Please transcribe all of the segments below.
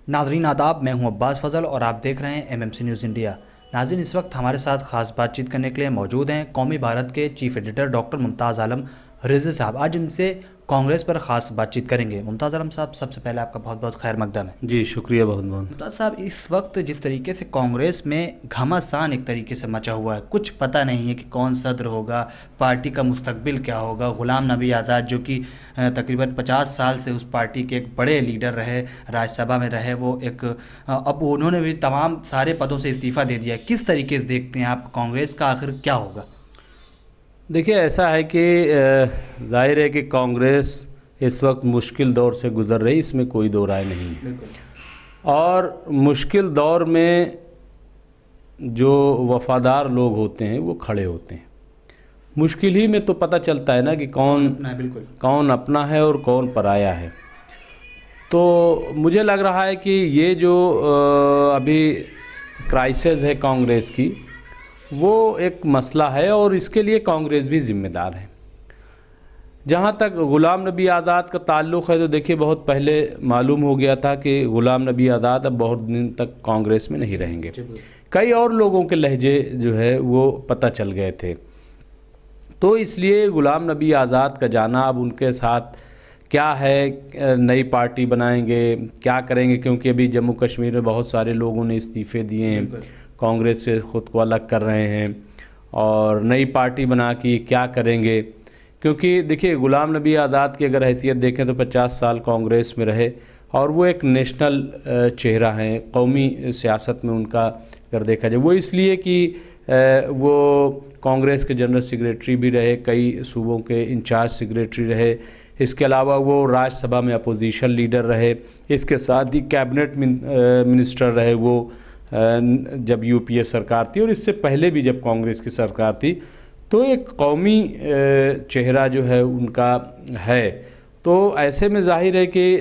नाजरीन आदाब, मैं हूं अब्बास फजल और आप देख रहे हैं एमएमसी न्यूज़ इंडिया। नाज़रीन, इस वक्त हमारे साथ खास बातचीत करने के लिए मौजूद हैं कौमी भारत के chief editor doctor Mumtaz Alam Rizvi साहब। आज इनसे कांग्रेस पर ख़ास बातचीत करेंगे। मुमताज़ आलम साहब, सबसे पहले आपका बहुत बहुत खैर मकदम है। जी शुक्रिया बहुत बहुत। मुमताज़ साहब, इस वक्त जिस तरीके से कांग्रेस में घमासान एक तरीके से मचा हुआ है, कुछ पता नहीं है कि कौन सदर होगा, पार्टी का मुस्तकबिल क्या होगा। ग़ुलाम नबी आज़ाद जो कि तकरीबन 50 साल से उस पार्टी के एक बड़े लीडर रहे, राज्यसभा में रहे, वो एक अब उन्होंने भी तमाम सारे पदों से इस्तीफ़ा दे दिया है। किस तरीके से देखते हैं आप कांग्रेस का आखिर क्या होगा? देखिए, ऐसा है कि जाहिर है कि कांग्रेस इस वक्त मुश्किल दौर से गुज़र रही, इसमें कोई दो राय नहीं है। और मुश्किल दौर में जो वफ़ादार लोग होते हैं वो खड़े होते हैं। मुश्किल ही में तो पता चलता है ना कि कौन अपना है और कौन पराया है। तो मुझे लग रहा है कि ये जो अभी क्राइसिस है कांग्रेस की, वो एक मसला है और इसके लिए कांग्रेस भी ज़िम्मेदार है। जहाँ तक ग़ुलाम नबी आज़ाद का ताल्लुक़ है, तो देखिए, बहुत पहले मालूम हो गया था कि ग़ुलाम नबी आज़ाद अब बहुत दिन तक कांग्रेस में नहीं रहेंगे। कई और लोगों के लहजे जो है वो पता चल गए थे। तो इसलिए ग़ुलाम नबी आज़ाद का जाना अब उनके साथ क्या है, नई पार्टी बनाएंगे, क्या करेंगे, क्योंकि अभी जम्मू कश्मीर में बहुत सारे लोगों ने इस्तीफ़े दिए हैं, कांग्रेस से ख़ुद को अलग कर रहे हैं और नई पार्टी बना के क्या करेंगे। क्योंकि देखिए, ग़ुलाम नबी आज़ाद की अगर हैसियत देखें तो 50 साल कांग्रेस में रहे और वो एक नेशनल चेहरा हैं कौमी सियासत में। उनका अगर देखा जाए, वो इसलिए कि वो कांग्रेस के जनरल सेक्रेटरी भी रहे, कई सूबों के इंचार्ज सेक्रेटरी रहे, इसके अलावा वो राज्यसभा में अपोजिशन लीडर रहे, इसके साथ ही कैबिनेट मिनिस्टर रहे वो जब यूपीए सरकार थी, और इससे पहले भी जब कांग्रेस की सरकार थी। तो एक कौमी चेहरा जो है उनका है। तो ऐसे में जाहिर है कि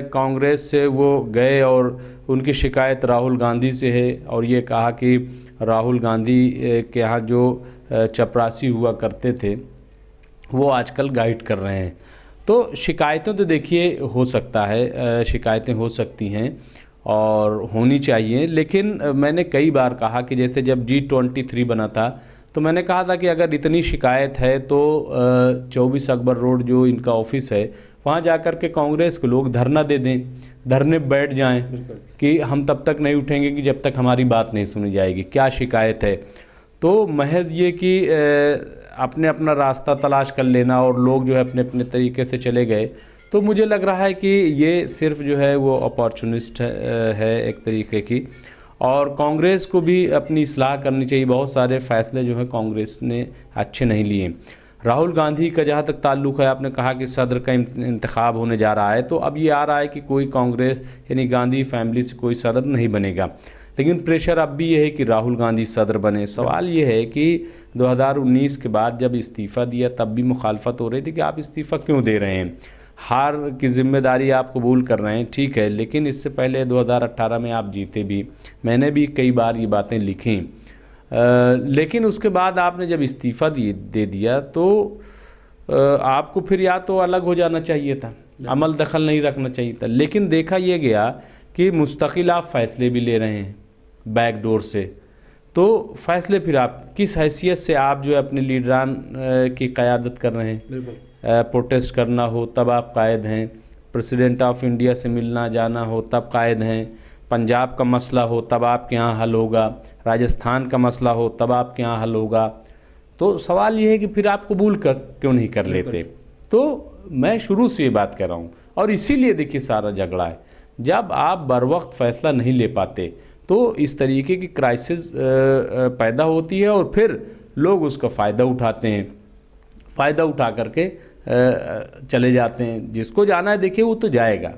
कांग्रेस से वो गए और उनकी शिकायत राहुल गांधी से है, और ये कहा कि राहुल गांधी के यहाँ जो चपरासी हुआ करते थे वो आजकल गाइड कर रहे हैं। तो शिकायतें तो देखिए हो सकता है, शिकायतें हो सकती हैं और होनी चाहिए, लेकिन मैंने कई बार कहा कि जैसे जब G23 बना था तो मैंने कहा था कि अगर इतनी शिकायत है तो 24 अकबर रोड जो इनका ऑफिस है वहाँ जाकर के कांग्रेस के लोग धरना दे दें, धरने बैठ जाएं कि हम तब तक नहीं उठेंगे कि जब तक हमारी बात नहीं सुनी जाएगी, क्या शिकायत है। तो महज ये कि अपने अपना रास्ता तलाश कर लेना और लोग जो है अपने अपने तरीके से चले गए, तो मुझे लग रहा है कि ये सिर्फ जो है वो अपॉर्चुनिस्ट है एक तरीके की। और कांग्रेस को भी अपनी इस्लाह करनी चाहिए। बहुत सारे फ़ैसले जो हैं कांग्रेस ने अच्छे नहीं लिए। राहुल गांधी का जहाँ तक ताल्लुक़ है, आपने कहा कि सदर का इंतखाब होने जा रहा है, तो अब ये आ रहा है कि कोई कांग्रेस यानी गांधी फैमिली से कोई सदर नहीं बनेगा, लेकिन प्रेशर अब भी ये है कि राहुल गांधी सदर बने। सवाल ये है कि 2019 के बाद जब इस्तीफ़ा दिया तब भी मुखालफत हो रही थी कि आप इस्तीफ़ा क्यों दे रहे हैं, हार की ज़िम्मेदारी आप कबूल कर रहे हैं, ठीक है, लेकिन इससे पहले 2018 में आप जीते भी, मैंने भी कई बार ये बातें लिखी। लेकिन उसके बाद आपने जब इस्तीफ़ा दे दिया तो आपको फिर या तो अलग हो जाना चाहिए था, अमल दखल नहीं रखना चाहिए था। लेकिन देखा यह गया कि मुस्तकिल आप फ़ैसले भी ले रहे हैं बैक डोर से, तो फ़ैसले फिर आप किस हैसियत से आप जो है अपने लीडरान की क़यादत कर रहे हैं। प्रोटेस्ट करना हो तब आप कायद हैं, प्रेसिडेंट ऑफ इंडिया से मिलना जाना हो तब कायद हैं, पंजाब का मसला हो तब आपके यहाँ हल होगा, राजस्थान का मसला हो तब आपके यहाँ हल होगा। तो सवाल ये है कि फिर आप कबूल क्यों नहीं कर लेते। तो मैं शुरू से ये बात कर रहा हूँ, और इसीलिए देखिए सारा झगड़ा है। जब आप बर वक्त फ़ैसला नहीं ले पाते तो इस तरीके की क्राइसिस पैदा होती है और फिर लोग उसका फ़ायदा उठाते हैं, फ़ायदा उठा करके चले जाते हैं। जिसको जाना है देखिए वो तो जाएगा,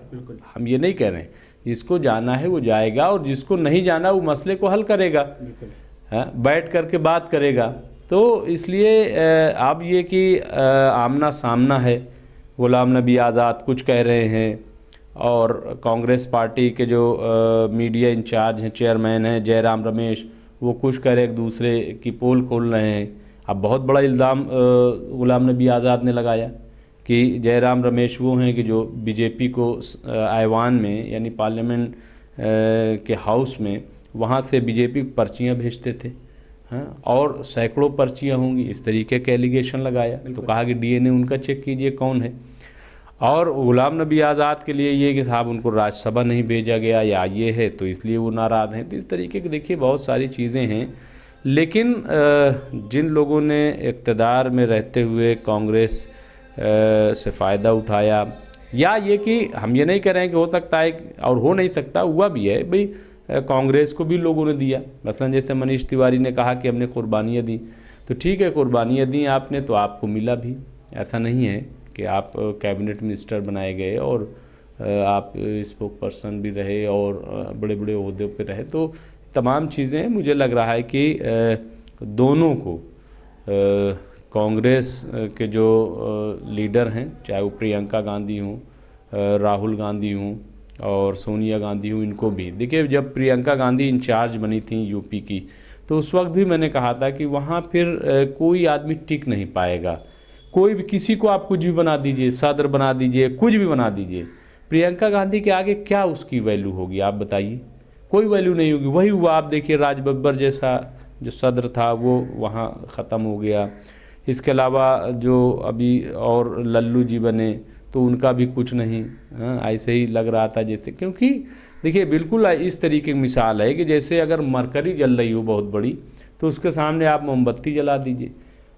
हम ये नहीं कह रहे हैं, जिसको जाना है वो जाएगा, और जिसको नहीं जाना वो मसले को हल करेगा, बैठ करके बात करेगा। तो इसलिए अब ये कि आमना सामना है, ग़ुलाम नबी आज़ाद कुछ कह रहे हैं और कांग्रेस पार्टी के जो मीडिया इंचार्ज हैं, चेयरमैन हैं जयराम रमेश, वो कुछ कह रहे एक दूसरे की पोल खोल रहे हैं। अब बहुत बड़ा इल्ज़ाम ग़ुलाम नबी आज़ाद ने लगाया कि जयराम रमेश वो हैं कि जो बीजेपी को ऐवान में यानी पार्लियामेंट के हाउस में, वहाँ से बीजेपी को पर्चियाँ भेजते थे, हाँ, और सैकड़ों पर्चियाँ होंगी, इस तरीके के एलिगेशन लगाया। तो कहा कि डीएनए उनका चेक कीजिए कौन है। और गुलाम नबी आज़ाद के लिए ये कि साहब उनको राज्यसभा नहीं भेजा गया या ये है तो इसलिए वो नाराज़ हैं। तो इस तरीके की देखिए बहुत सारी चीज़ें हैं। लेकिन जिन लोगों ने इक़्तिदार में रहते हुए कांग्रेस से फ़ायदा उठाया, या ये कि हम ये नहीं कह रहे हैं कि हो सकता है और हो नहीं सकता, हुआ भी है भाई, कांग्रेस को भी लोगों ने दिया। मसलन जैसे मनीष तिवारी ने कहा कि हमने कुर्बानियाँ दी, तो ठीक है कुर्बानियाँ दी आपने तो आपको मिला भी। ऐसा नहीं है कि आप कैबिनेट मिनिस्टर बनाए गए और आप स्पोक पर्सन भी रहे और बड़े बड़े ओहदे पे रहे। तो तमाम चीज़ें मुझे लग रहा है कि दोनों को, कांग्रेस के जो लीडर हैं, चाहे वो प्रियंका गांधी हों, राहुल गांधी हों और सोनिया गांधी हों, इनको भी देखिए, जब प्रियंका गांधी इंचार्ज बनी थी यूपी की, तो उस वक्त भी मैंने कहा था कि वहाँ फिर कोई आदमी टिक नहीं पाएगा। कोई भी, किसी को आप कुछ भी बना दीजिए, सदर बना दीजिए, कुछ भी बना दीजिए, प्रियंका गांधी के आगे क्या उसकी वैल्यू होगी आप बताइए? कोई वैल्यू नहीं होगी। वही हुआ, आप देखिए राज बब्बर जैसा जो सदर था वो वहाँ ख़त्म हो गया। इसके अलावा जो अभी और लल्लू जी बने तो उनका भी कुछ नहीं, हाँ, ऐसे ही लग रहा था जैसे, क्योंकि देखिए बिल्कुल इस तरीके की मिसाल है कि जैसे अगर मरकरी जल रही हो बहुत बड़ी, तो उसके सामने आप मोमबत्ती जला दीजिए,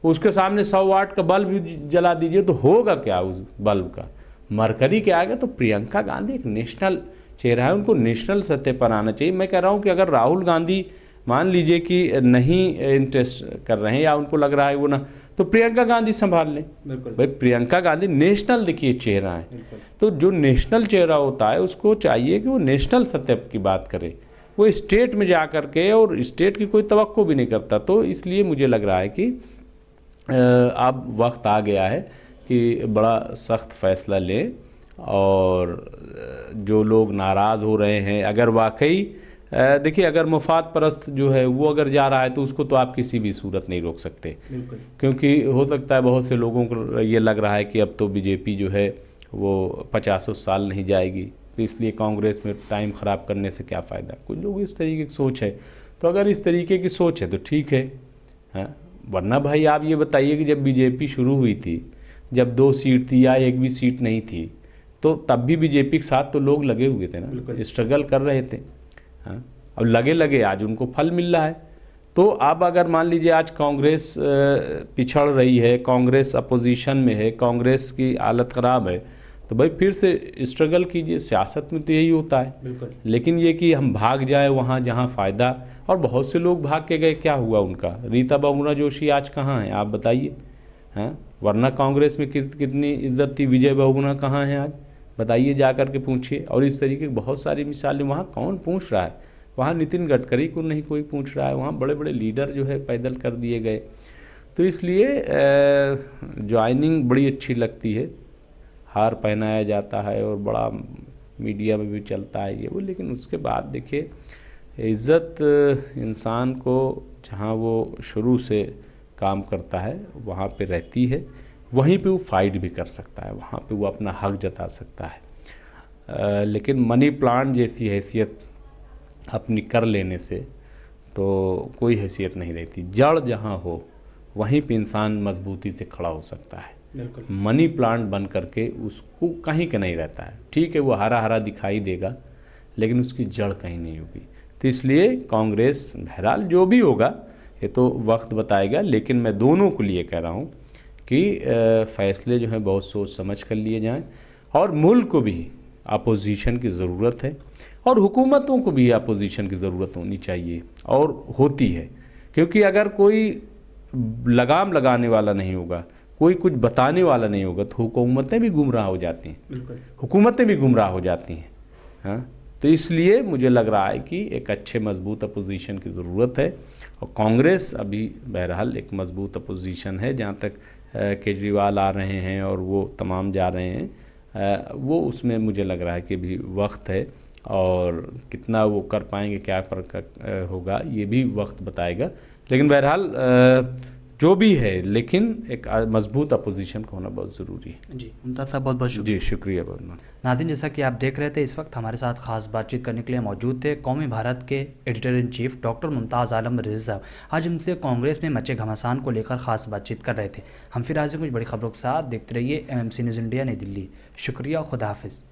उसके सामने 100 वाट का बल्ब भी जला दीजिए, तो होगा क्या उस बल्ब का? मरकरी के आगे। तो प्रियंका गांधी एक नेशनल चेहरा है, उनको नेशनल सतह पर आना चाहिए। मैं कह रहा हूँ कि अगर राहुल गांधी मान लीजिए कि नहीं इंटरेस्ट कर रहे हैं या उनको लग रहा है वो ना, तो प्रियंका गांधी संभाल लें। भाई प्रियंका गांधी नेशनल देखिए चेहरा है, तो जो नेशनल चेहरा होता है उसको चाहिए कि वो नेशनल सतह की बात करे, वो स्टेट में जा कर के, और स्टेट की कोई तवक्को भी नहीं करता। तो इसलिए मुझे लग रहा है कि अब वक्त आ गया है कि बड़ा सख्त फ़ैसला लें, और जो लोग नाराज़ हो रहे हैं, अगर वाकई देखिए अगर मुफाद परस्त जो है वो अगर जा रहा है तो उसको तो आप किसी भी सूरत नहीं रोक सकते, क्योंकि हो सकता है बहुत से लोगों को ये लग रहा है कि अब तो बीजेपी जो है वो 50 साल नहीं जाएगी, तो इसलिए कांग्रेस में टाइम ख़राब करने से क्या फ़ायदा। कुछ लोग इस तरीके की सोच है, तो अगर इस तरीके की सोच है तो ठीक है, हाँ। वरना भाई आप ये बताइए कि जब बीजेपी शुरू हुई थी, जब 2 सीट थी या एक भी सीट नहीं थी, तो तब भी बीजेपी के साथ तो लोग लगे हुए थे ना, स्ट्रगल कर रहे थे, हाँ। अब लगे आज उनको फल मिल रहा है। तो अब अगर मान लीजिए आज कांग्रेस पिछड़ रही है, कांग्रेस अपोजिशन में है, कांग्रेस की हालत ख़राब है, तो भाई फिर से स्ट्रगल कीजिए। सियासत में तो यही होता है। लेकिन ये कि हम भाग जाए वहाँ जहाँ फ़ायदा, और बहुत से लोग भाग के गए, क्या हुआ उनका? रीता बहुगुणा जोशी आज कहाँ हैं आप बताइए, हैं? वरना कांग्रेस में कितनी इज्जत थी। विजय बहुगुणा कहाँ हैं आज बताइए, जा कर के पूछिए। और इस तरीके की बहुत सारी मिसालें। वहाँ कौन पूछ रहा है? वहाँ नितिन गडकरी को नहीं कोई पूछ रहा है, वहाँ बड़े बड़े लीडर जो है पैदल कर दिए गए। तो इसलिए ज्वाइनिंग बड़ी अच्छी लगती है, हार पहनाया जाता है और बड़ा मीडिया में भी चलता है ये वो, लेकिन उसके बाद देखिए इज़्ज़त इंसान को जहाँ वो शुरू से काम करता है वहाँ पे रहती है, वहीं पे वो फाइट भी कर सकता है, वहाँ पे वो अपना हक जता सकता है। लेकिन मनी प्लांट जैसी हैसियत अपनी कर लेने से तो कोई हैसियत नहीं रहती। जड़ जहाँ हो वहीं पे इंसान मजबूती से खड़ा हो सकता है। मनी प्लांट बन करके उसको कहीं का नहीं रहता है। ठीक है, वो हरा हरा दिखाई देगा लेकिन उसकी जड़ कहीं नहीं होगी। तो इसलिए कांग्रेस, बहरहाल जो भी होगा ये तो वक्त बताएगा, लेकिन मैं दोनों को लिए कह रहा हूँ कि फ़ैसले जो हैं बहुत सोच समझ कर लिए जाएं, और मुल्क को भी अपोजिशन की ज़रूरत है और हुकूमतों को भी अपोजिशन की ज़रूरत होनी चाहिए, और होती है। क्योंकि अगर कोई लगाम लगाने वाला नहीं होगा, कोई कुछ बताने वाला नहीं होगा, तो हुकूमतें भी गुमराह हो जाती हैं, हुकूमतें भी गुमराह हो जाती हैं, हाँ। तो इसलिए मुझे लग रहा है कि एक अच्छे मजबूत अपोजिशन की ज़रूरत है, और कांग्रेस अभी बहरहाल एक मजबूत अपोजिशन है। जहाँ तक केजरीवाल आ रहे हैं और वो तमाम जा रहे हैं, वो उसमें मुझे लग रहा है कि भी वक्त है, और कितना वो कर पाएंगे, क्या पर होगा, ये भी वक्त बताएगा। लेकिन बहरहाल जो भी है, लेकिन एक मजबूत अपोजिशन का होना बहुत ज़रूरी है। जी मुमताज़ साहब बहुत बहुत शुक्रिया। जी शुक्रिया बहुत बहुत। नाज़रीन, जैसा कि आप देख रहे थे, इस वक्त हमारे साथ खास बातचीत करने के लिए मौजूद थे कौमी भारत के editor in chief doctor Mumtaz Alam Rizvi साहब। आज हमसे कांग्रेस में मचे घमासान को लेकर खास बातचीत कर रहे थे। हम फिर आज कुछ बड़ी खबरों के साथ देखते रहिए MMC न्यूज़ इंडिया नई दिल्ली। शुक्रिया, खुदा हाफिज़।